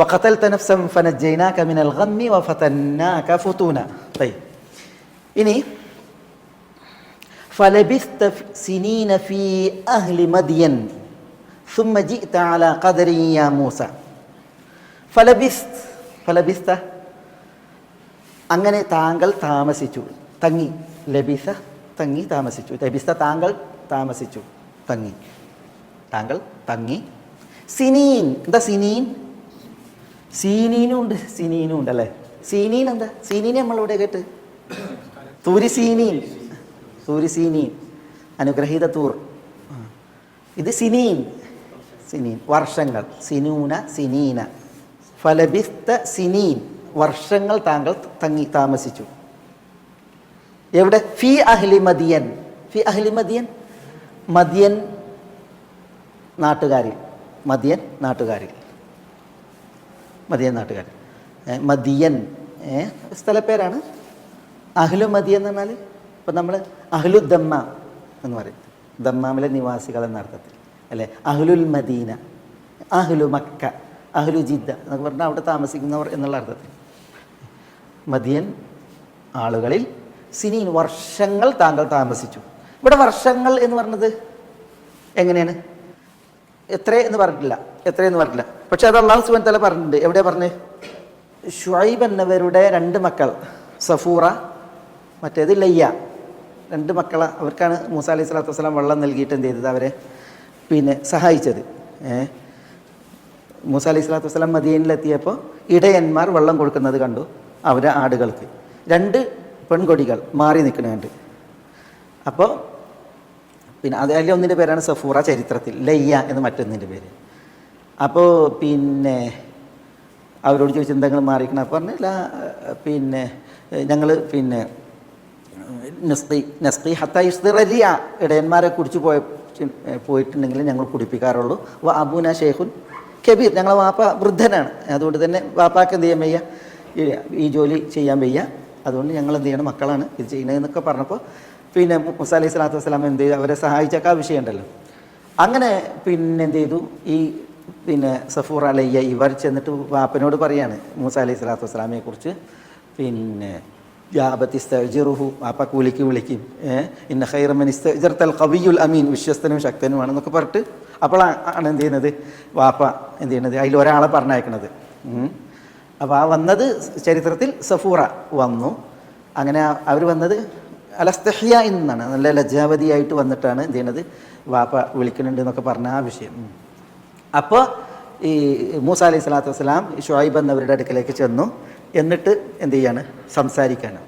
വഖതൽത നഫ്സൻ ഫനജ്ജൈനാക മിനൽ ഗമ്മി വഫതന്നാക ഫുതൂന. ഇനി ഫലബിസ്ത സിനീന ഫീ അഹ്ലി മദ്യൻ സുമ്മ ജിഅത അലാ ഖദരി യാ മൂസ. ഫലബിസ്ത അങ്ങനെ താങ്കൾ താമസിച്ചു, തങ്ങി. ലബിസ തങ്ങി, താമസിച്ചു. ലബിസ്ത താങ്കൾ താമസിച്ചു, തങ്ങി. താങ്കൾ തങ്ങി. സിനീൻ, എന്താ സിനീൻ? സീനീനും ഉണ്ട്, സിനീനും ഉണ്ട് അല്ലേ? സീനീൻ എന്താ? സീനീൻ നമ്മളിവിടെ കേട്ട് തൂരി സീനീൻ, തൂരി സീനീൻ, അനുഗ്രഹീത തൂർ. ഇത് സിനീൻ, സിനീൻ വർഷങ്ങൾ. സിനൂന സിനീന. ഫലബിസ്ത സിനീൻ വർഷങ്ങൾ താങ്കൾ തങ്ങി താമസിച്ചു. എവിടെ? ഫി അഹ്ലി മദിയൻ. ഫി അഹ്ലി മദിയൻ, മദിയൻ നാട്ടുകാരിൽ. മദിയൻ നാട്ടുകാരിൽ, മദിയൻ നാട്ടുകാരിൽ. മദിയൻ സ്ഥലപ്പേരാണ്. അഹ്ലു മദിയൻ എന്ന് പറഞ്ഞാൽ ഇപ്പം നമ്മൾ അഹ്ലു ദമ്മാം എന്ന് പറയും, ദമ്മാമിലെ നിവാസികൾ എന്ന അർത്ഥത്തിൽ അല്ലേ? അഹ്ലുൽ മദീന, അഹ്ലു മക്ക, അഹ്ലു ജിദ്ദ എന്നൊക്കെ പറഞ്ഞാൽ അവിടെ താമസിക്കുന്നവർ എന്നുള്ള അർത്ഥത്തിൽ. മദിയൻ ആളുകളിൽ. സിനീൻ വർഷങ്ങൾ താങ്കൾ താമസിച്ചു. ഇവിടെ വർഷങ്ങൾ എന്ന് പറഞ്ഞത് എങ്ങനെയാണ്? എത്ര എന്ന് പറഞ്ഞിട്ടില്ല, എത്രയെന്ന് പറഞ്ഞിട്ടില്ല. പക്ഷെ അത് അല്ലാഹു സുബ്ഹാനഹു വ തആല പറഞ്ഞിട്ടുണ്ട്. എവിടെ പറഞ്ഞ്? ശുഐബ് എന്നവരുടെ 2 മക്കൾ, സഫൂറ, മറ്റേത് ലയ്യ, 2 മക്കളെ അവർക്കാണ് മൂസ അലൈഹി സ്വലാത്തു വസ്സലാം വെള്ളം നൽകിയിട്ട് എന്ത് ചെയ്തത്? അവരെ സഹായിച്ചത്. മൂസ അലൈഹി സ്വലാത്തു വസ്സലാം മദീനയിലെത്തിയപ്പോൾ ഇടയന്മാർ വെള്ളം കൊടുക്കുന്നത് കണ്ടു. അവരെ ആടുകൾക്ക് 2 പെൺകൊടികൾ മാറി നിൽക്കുന്നുണ്ട്. അപ്പോൾ അതിലെ ഒന്നിൻ്റെ പേരാണ് സഫൂറ ചരിത്രത്തിൽ, ലയ്യ എന്ന് മറ്റൊന്നിൻ്റെ പേര്. അപ്പോൾ അവരോട് ചോദിച്ചു എന്തെങ്കിലും മാറിക്കണം. അപ്പോൾ പറഞ്ഞില്ല, ഞങ്ങൾ നസ്ഖി ഹത്താ യുസ്ദിറ, ഇടയന്മാരെ കുടിച്ച് പോയിട്ടുണ്ടെങ്കിൽ ഞങ്ങൾ കുടിപ്പിക്കാറുള്ളൂ. അബൂന ഷെയ്ഖുൻ കബീർ, ഞങ്ങളെ വാപ്പ വൃദ്ധനാണ്, അതുകൊണ്ട് തന്നെ വാപ്പാക്ക് എന്ത് ചെയ്യാൻ വയ്യ, ഈ ജോലി ചെയ്യാൻ വയ്യ, അതുകൊണ്ട് ഞങ്ങൾ എന്ത് ചെയ്യണം, മക്കളാണ് ഇത് ചെയ്യുന്നതെന്നൊക്കെ പറഞ്ഞപ്പോൾ മൂസ അലൈഹി സ്വലാത്തു വസ്സലാം എന്ത് ചെയ്തു? അവരെ സഹായിച്ചൊക്കെ ആ വിഷയമുണ്ടല്ലോ. അങ്ങനെ എന്ത് ചെയ്തു? ഈ സഫൂർ അലയ്യ ഇവർ ചെന്നിട്ട് വാപ്പനോട് പറയാണ് മൂസ അലൈഹി സ്വലാത്തു വസ്സലാമിനെ കുറിച്ച്, ജാബത്തിസ്തജിറുഹു, വാപ്പ കൂലിക്ക് വിളിക്കും, ഇന്ന ഖൈറ മൻ ഇസ്തജർതൽ ഖവിയ്യുൽ അമീൻ, വിശ്വസ്തനും ശക്തനുമാണെന്നൊക്കെ പറഞ്ഞിട്ട് അപ്പോഴാണ് എന്ത് ചെയ്യുന്നത്? വാപ്പ എന്ത് ചെയ്യുന്നത്? അതിലൊരാളെ പറഞ്ഞയക്കണത്. അപ്പോൾ ആ വന്നത് ചരിത്രത്തിൽ സഫൂറ വന്നു. അങ്ങനെ അവർ വന്നത് അലസ്തഹിയ എന്നാണ്, നല്ല ലജ്ജാവതിയായിട്ട് വന്നിട്ടാണ് എന്ത് ചെയ്യണത്? വാപ്പ വിളിക്കുന്നുണ്ട് എന്നൊക്കെ പറഞ്ഞ ആ വിഷയം. അപ്പോൾ ഈ മൂസ അലൈഹി സ്വലാത്തു വസ്സലാം ഷുഐബ് എന്നവരുടെ അടുക്കലേക്ക് ചെന്നു. എന്നിട്ട് എന്ത് ചെയ്യാണ്? സംസാരിക്കുകയാണ്.